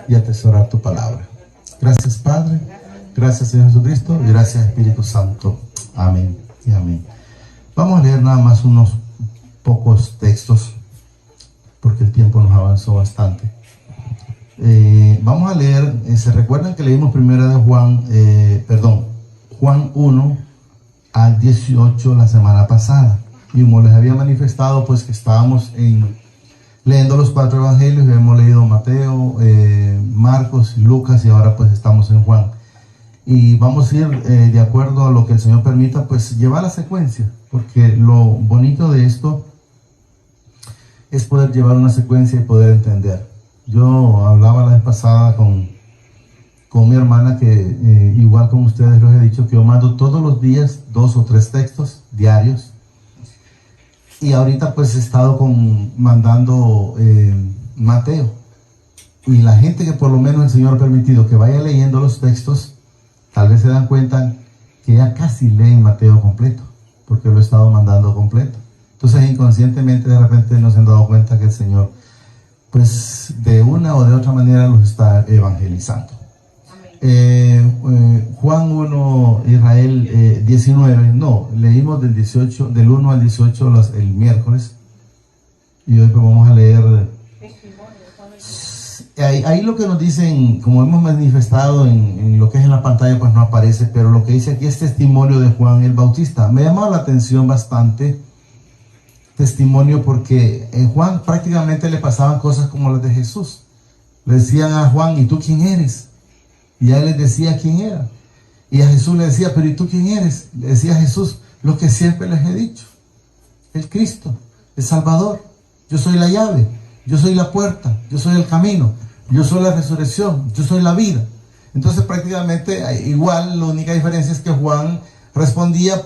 y atesorar tu palabra. Gracias, Padre. Gracias, Señor Jesucristo. Y gracias, Espíritu Santo. Amén y amén. Vamos a leer nada más unos pocos textos, porque el tiempo nos avanzó bastante. Vamos a leer, ¿se recuerdan que leímos primero de Juan 1 al 18 la semana pasada? Y como les había manifestado, pues que estábamos leyendo los 4 evangelios. Hemos leído Mateo, Marcos, Lucas, y ahora pues estamos en Juan. Y vamos a ir de acuerdo a lo que el Señor permita, pues llevar la secuencia, porque lo bonito de esto es poder llevar una secuencia y poder entender. Yo hablaba la vez pasada con mi hermana que igual como ustedes les he dicho, que yo mando todos los días 2 o 3 textos diarios. Y ahorita pues he estado mandando Mateo. Y la gente que por lo menos el Señor ha permitido que vaya leyendo los textos, tal vez se dan cuenta que ya casi leen Mateo completo, porque lo he estado mandando completo. Entonces inconscientemente de repente nos han dado cuenta que el Señor pues de una o de otra manera los está evangelizando. Juan 1, Israel 19, leímos del 1 al 18 el miércoles, y hoy pues vamos a leer ahí lo que nos dicen, como hemos manifestado en lo que es en la pantalla, pues no aparece, pero lo que dice aquí es testimonio de Juan el Bautista. Me llamó la atención bastante testimonio, porque en Juan prácticamente le pasaban cosas como las de Jesús. Le decían a Juan: ¿y tú quién eres? Y a él les decía quién era. Y a Jesús le decía: ¿pero y tú quién eres? Le decía a Jesús lo que siempre les he dicho: el Cristo, el Salvador. Yo soy la llave, yo soy la puerta, yo soy el camino, yo soy la resurrección, yo soy la vida. Entonces prácticamente igual, la única diferencia es que Juan respondía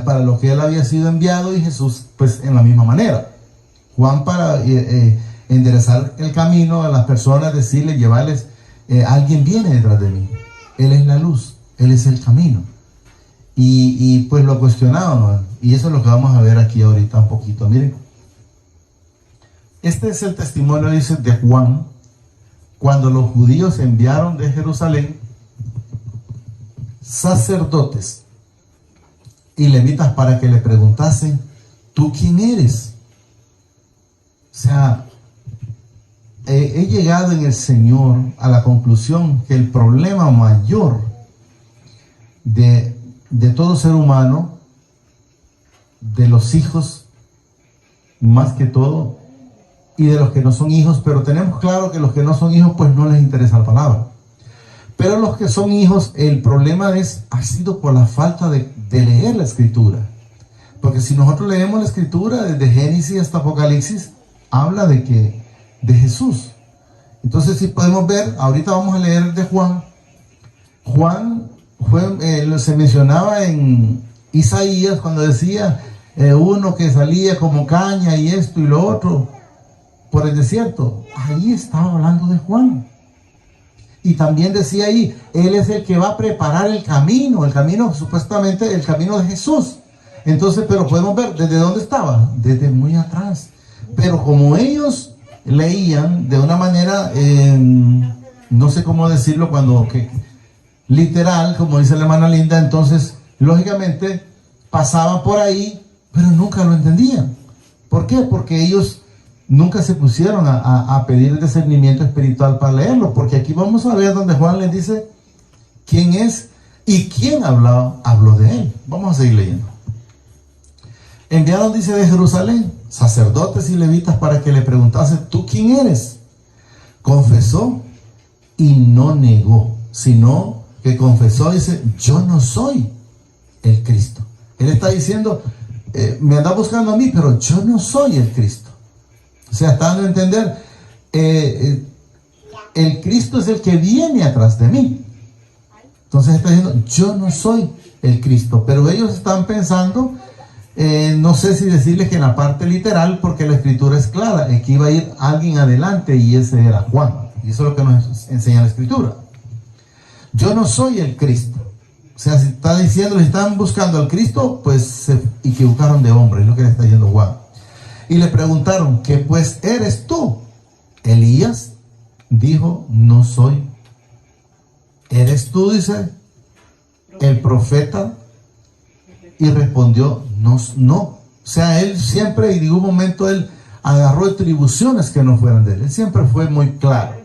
para lo que él había sido enviado, y Jesús pues en la misma manera. Juan para enderezar el camino a las personas, decirles, llevarles, alguien viene detrás de mí, él es la luz, él es el camino. Y pues lo cuestionaban, y eso es lo que vamos a ver aquí ahorita un poquito. Miren, este es el testimonio, dice, de Juan, cuando los judíos enviaron de Jerusalén sacerdotes y levitas para que le preguntasen: ¿tú quién eres? O sea, he llegado en el Señor a la conclusión que el problema mayor de todo ser humano, de los hijos más que todo, y de los que no son hijos, pero tenemos claro que los que no son hijos pues no les interesa la palabra, pero los que son hijos, el problema ha sido por la falta de leer la Escritura. Porque si nosotros leemos la Escritura desde Génesis hasta Apocalipsis, habla de Jesús. Entonces, si podemos ver, ahorita vamos a leer de Juan. Juan se mencionaba en Isaías cuando decía uno que salía como caña y esto y lo otro por el desierto. Ahí estaba hablando de Juan. Y también decía ahí: él es el que va a preparar el camino, supuestamente el camino de Jesús. Entonces, pero podemos ver desde dónde estaba, desde muy atrás. Pero como ellos leían de una manera, no sé cómo decirlo, literal, como dice la hermana Linda, entonces lógicamente pasaban por ahí, pero nunca lo entendían. ¿Por qué? Porque ellos nunca se pusieron a pedir el discernimiento espiritual para leerlo. Porque aquí vamos a ver donde Juan les dice quién es y quién habló de él. Vamos a seguir leyendo. Enviaron, dice, de Jerusalén sacerdotes y levitas para que le preguntase: ¿tú quién eres? Confesó y no negó, sino que confesó, dice: yo no soy el Cristo. Él está diciendo: me anda buscando a mí, pero yo no soy el Cristo. O sea, está dando a entender, el Cristo es el que viene atrás de mí. Entonces está diciendo: yo no soy el Cristo. Pero ellos están pensando, no sé si decirles que en la parte literal, porque la Escritura es clara, es que iba a ir alguien adelante, y ese era Juan. Y eso es lo que nos enseña la Escritura. Yo no soy el Cristo. O sea, si está diciendo, si están buscando al Cristo, pues se equivocaron de hombre, es lo que le está diciendo Juan. Y le preguntaron: ¿qué pues eres tú? ¿Elías? dijo, no soy. ¿Eres tú, dice, el profeta? Y respondió, no, no. O sea, él siempre, en ningún momento, él agarró atribuciones que no fueran de él. Él siempre fue muy claro.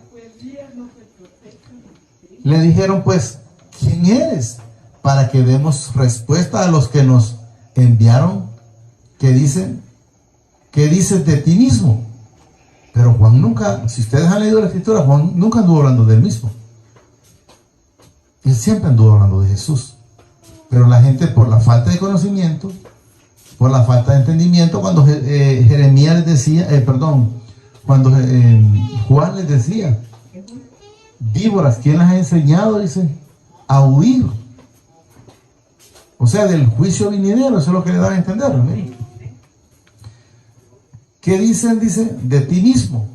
Le dijeron, pues, ¿quién eres? Para que demos respuesta a los que nos enviaron, que dicen, ¿qué dices de ti mismo? Pero Juan nunca, si ustedes han leído la escritura, Juan nunca anduvo hablando de él mismo. Él siempre anduvo hablando de Jesús. Pero la gente, por la falta de conocimiento, por la falta de entendimiento, cuando Jeremías les decía, cuando Juan les decía, víboras, ¿quién las ha enseñado? Dice, a huir. O sea, del juicio venidero, eso es lo que le daba a entender. ¿No? ¿Qué dicen? Dice, de ti mismo.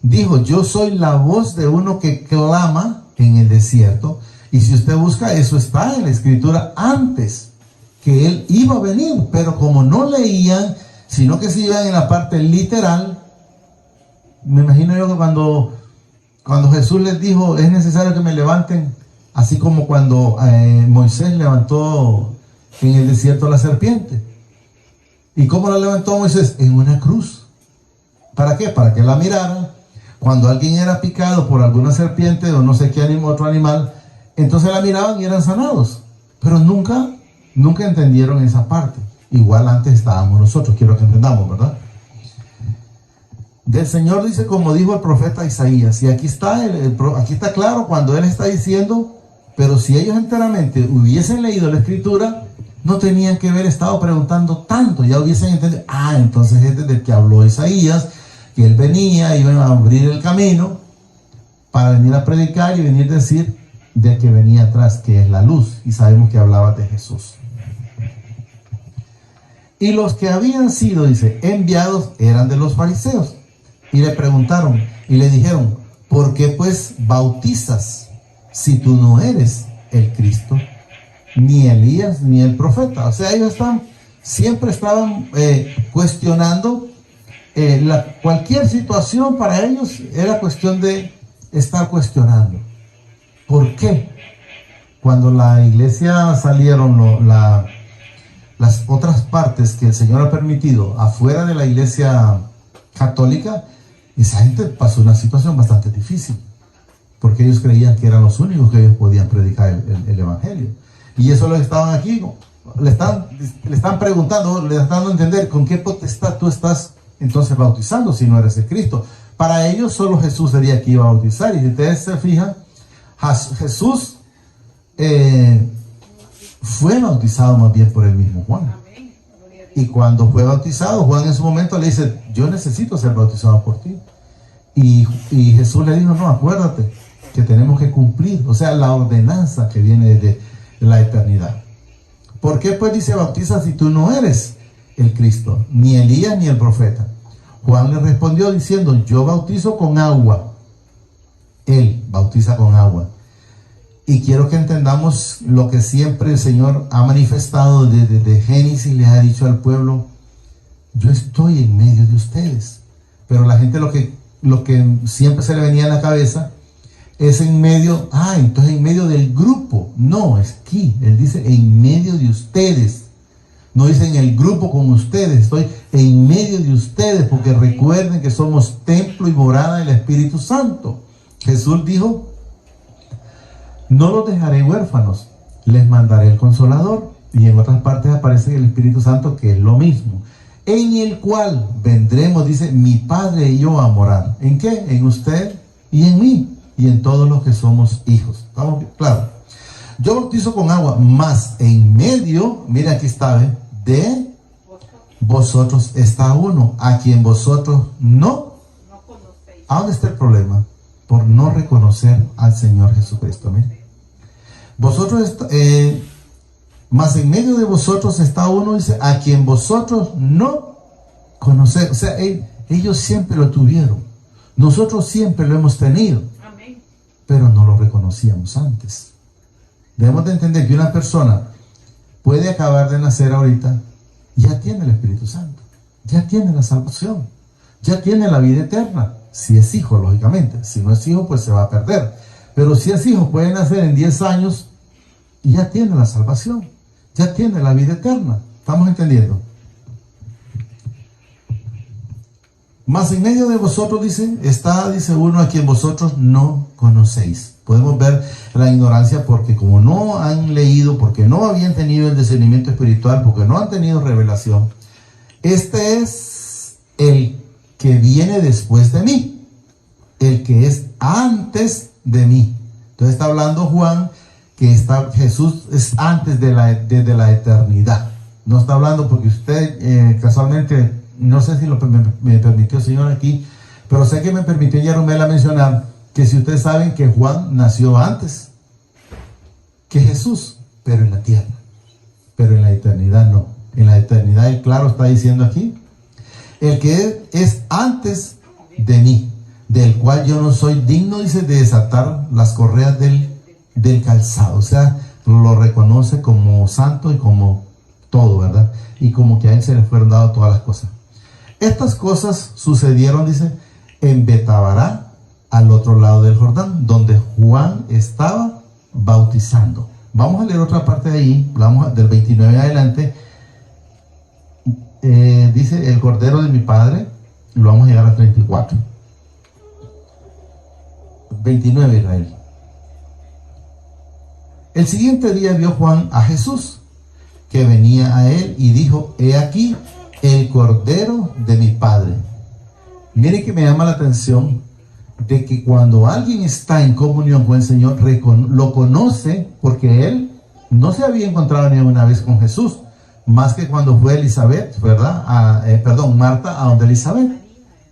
Dijo, yo soy la voz de uno que clama en el desierto. Y si usted busca, eso está en la escritura antes, que él iba a venir. Pero como no leían, sino que se iban en la parte literal, me imagino yo que cuando Jesús les dijo, es necesario que me levanten, así como cuando Moisés levantó en el desierto la serpiente. ¿Y cómo la levantó Moisés? En una cruz. ¿Para qué? Para que la miraran. Cuando alguien era picado por alguna serpiente o no sé qué otro animal, entonces la miraban y eran sanados. Pero nunca entendieron esa parte. Igual antes estábamos nosotros, quiero que entendamos, ¿verdad? Del Señor dice, como dijo el profeta Isaías. Y aquí está claro cuando él está diciendo, pero si ellos enteramente hubiesen leído la escritura, no tenían que haber estado preguntando tanto, ya hubiesen entendido, entonces es desde que habló Isaías, que él venía, iban a abrir el camino para venir a predicar y venir a decir de que venía atrás, que es la luz, y sabemos que hablaba de Jesús. Y los que habían sido, dice, enviados eran de los fariseos, y le preguntaron, y le dijeron, ¿por qué pues bautizas si tú no eres el Cristo, ni Elías, ni el profeta? O sea, ellos siempre estaban cuestionando cualquier situación. Para ellos era cuestión de estar cuestionando. ¿Por qué? Cuando la iglesia salieron las otras partes que el Señor ha permitido afuera de la iglesia católica, esa gente pasó una situación bastante difícil, porque ellos creían que eran los únicos que ellos podían predicar el evangelio. Y eso lo estaban aquí, le están preguntando, le están dando a entender con qué potestad tú estás entonces bautizando si no eres el Cristo. Para ellos solo Jesús sería que iba a bautizar. Y si ustedes se fijan, Jesús fue bautizado más bien por el mismo Juan. Y cuando fue bautizado, Juan en su momento le dice, yo necesito ser bautizado por ti. Y Jesús le dijo, no, acuérdate que tenemos que cumplir, o sea, la ordenanza que viene de la eternidad. ¿Por qué pues dice bautiza si tú no eres el Cristo, ni Elías ni el profeta? Juan le respondió diciendo, yo bautizo con agua. Él bautiza con agua. Y quiero que entendamos lo que siempre el Señor ha manifestado desde Génesis, les ha dicho al pueblo, yo estoy en medio de ustedes. Pero la gente lo que siempre se le venía a la cabeza es en medio, entonces en medio del grupo. No, es aquí, él dice en medio de ustedes. No dice en el grupo con ustedes, estoy en medio de ustedes, porque recuerden que somos templo y morada del Espíritu Santo. Jesús dijo, no los dejaré huérfanos, les mandaré el Consolador. Y en otras partes aparece el Espíritu Santo, que es lo mismo, en el cual vendremos, dice, mi Padre y yo a morar. ¿En qué? En usted y en mí, y en todos los que somos hijos. ¿Estamos bien? Claro. Yo bautizo con agua, mas en medio, mira aquí está, de vosotros está uno, a quien vosotros no conocéis. ¿A dónde está el problema? Por no reconocer al Señor Jesucristo. Mire. Vosotros, mas en medio de vosotros está uno, dice, a quien vosotros no conocéis. O sea, ellos siempre lo tuvieron. Nosotros siempre lo hemos tenido. Amén. Pero no lo reconocíamos antes. Debemos de entender que una persona puede acabar de nacer ahorita, ya tiene el Espíritu Santo, ya tiene la salvación, ya tiene la vida eterna. Si es hijo, lógicamente. Si no es hijo, pues se va a perder. Pero si es hijo, puede nacer en 10 años y ya tiene la salvación. Ya tiene la vida eterna. ¿Estamos entendiendo? Mas en medio de vosotros, dice uno a quien vosotros no conocéis. Podemos ver la ignorancia porque como no han leído, porque no habían tenido el discernimiento espiritual, porque no han tenido revelación. Este es el que viene después de mí, el que es antes de mí. Entonces está hablando Juan que Jesús es antes desde la eternidad. No está hablando porque usted casualmente, no sé si me permitió el Señor aquí, pero sé que me permitió Yarumela mencionar que si ustedes saben que Juan nació antes que Jesús, pero en la tierra, pero en la eternidad no. En la eternidad, él claro está diciendo aquí, el que es antes de mí, del cual yo no soy digno, dice, de desatar las correas del calzado. O sea, lo reconoce como santo y como todo, ¿verdad? Y como que a él se le fueron dadas todas las cosas. Estas cosas sucedieron, dice, en Betabará, al otro lado del Jordán, donde Juan estaba bautizando. Vamos a leer otra parte de ahí, vamos del 29 en adelante. Dice, el cordero de mi padre, y lo vamos a llegar a 34. 29, Israel. El siguiente día vio Juan a Jesús, que venía a él, y dijo, he aquí el cordero de mi padre. Miren que me llama la atención de que cuando alguien está en comunión con el Señor, lo conoce, porque él no se había encontrado ni una vez con Jesús, más que cuando fue Elizabeth, ¿verdad? Marta a donde Elizabeth,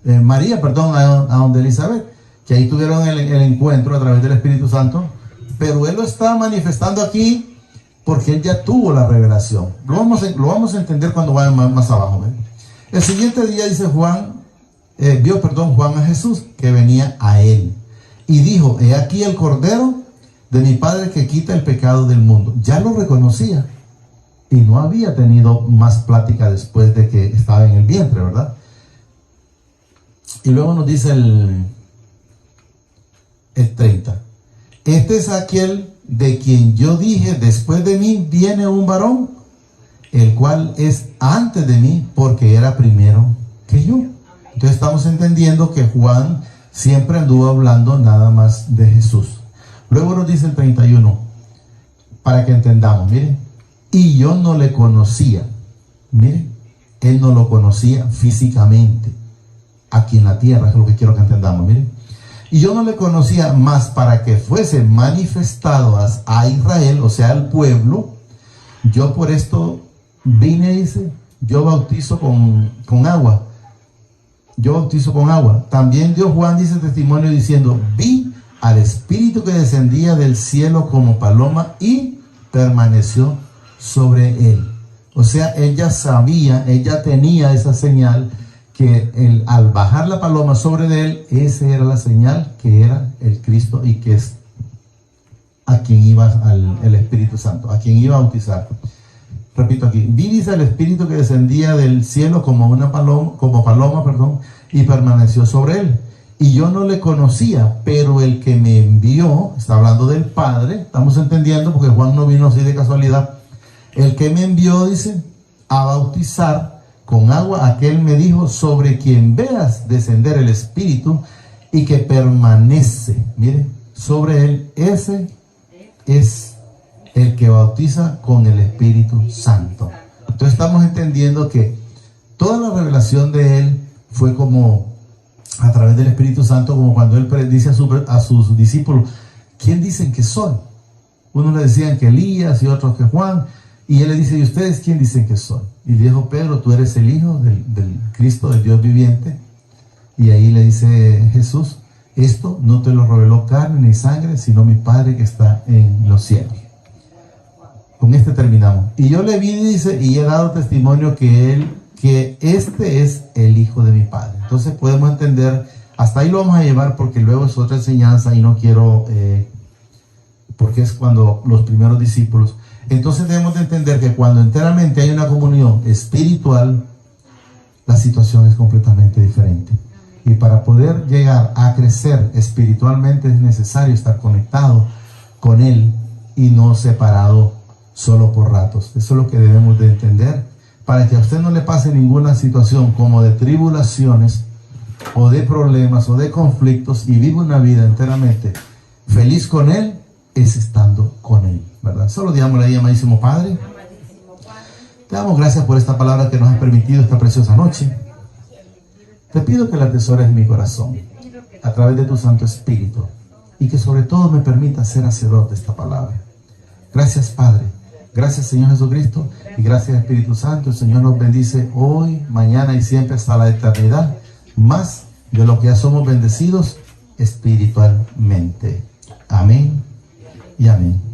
María, a donde Elizabeth, que ahí tuvieron el encuentro a través del Espíritu Santo, pero él lo está manifestando aquí porque él ya tuvo la revelación. Lo vamos a entender cuando vaya más abajo, ¿eh? El siguiente día dice vio Juan a Jesús que venía a él y dijo, he aquí el cordero de mi padre que quita el pecado del mundo. Ya lo reconocía y no había tenido más plática después de que estaba en el vientre, ¿verdad? Y luego nos dice el 30, este es aquel de quien yo dije, después de mí viene un varón, el cual es antes de mí, porque era primero que yo. Entonces estamos entendiendo que Juan siempre anduvo hablando nada más de Jesús. Luego nos dice el 31, para que entendamos, miren, y yo no le conocía, miren, él no lo conocía físicamente, aquí en la tierra, es lo que quiero que entendamos, miren. Y yo no le conocía más para que fuese manifestado a Israel, o sea, al pueblo. Yo por esto vine, dice, yo bautizo con agua. Yo bautizo con agua. También dio Juan, dice testimonio diciendo, vi al Espíritu que descendía del cielo como paloma y permaneció sobre él. O sea, ella sabía, ella tenía esa señal que al bajar la paloma sobre él, esa era la señal que era el Cristo y que es a quien iba el Espíritu Santo, a quien iba a bautizar. Repito aquí, vi, dice, el Espíritu que descendía del cielo como paloma, y permaneció sobre él. Y yo no le conocía, pero el que me envió, está hablando del Padre, estamos entendiendo, porque Juan no vino así de casualidad. El que me envió, dice, a bautizar con agua, aquel me dijo, sobre quien veas descender el Espíritu y que permanece, mire, sobre él, ese es el que bautiza con el Espíritu Santo. Entonces estamos entendiendo que toda la revelación de él fue como a través del Espíritu Santo, como cuando él dice a sus discípulos, ¿quién dicen que soy? Unos le decían que Elías y otros que Juan, y él le dice, ¿y ustedes quién dicen que soy? Y dijo Pedro, tú eres el Hijo del Cristo, del Dios viviente. Y ahí le dice Jesús, esto no te lo reveló carne ni sangre, sino mi Padre que está en los cielos. Con este terminamos. Y yo le vi, dice, y he dado testimonio que este es el Hijo de mi Padre. Entonces podemos entender, hasta ahí lo vamos a llevar porque luego es otra enseñanza y no quiero, porque es cuando los primeros discípulos. Entonces debemos de entender que cuando enteramente hay una comunión espiritual, la situación es completamente diferente. Y para poder llegar a crecer espiritualmente es necesario estar conectado con Él y no separado solo por ratos. Eso es lo que debemos de entender, para que a usted no le pase ninguna situación como de tribulaciones o de problemas o de conflictos, y vive una vida enteramente feliz con Él, es estando con Él, ¿verdad? Solo digámosle ahí, amadísimo Padre, te damos gracias por esta palabra que nos has permitido esta preciosa noche. Te pido que la atesores en mi corazón a través de tu Santo Espíritu, y que sobre todo me permita ser hacedor de esta palabra. Gracias, Padre. Gracias, Señor Jesucristo, y gracias, Espíritu Santo. El Señor nos bendice hoy, mañana y siempre hasta la eternidad, más de lo que ya somos bendecidos espiritualmente. Amén y amén.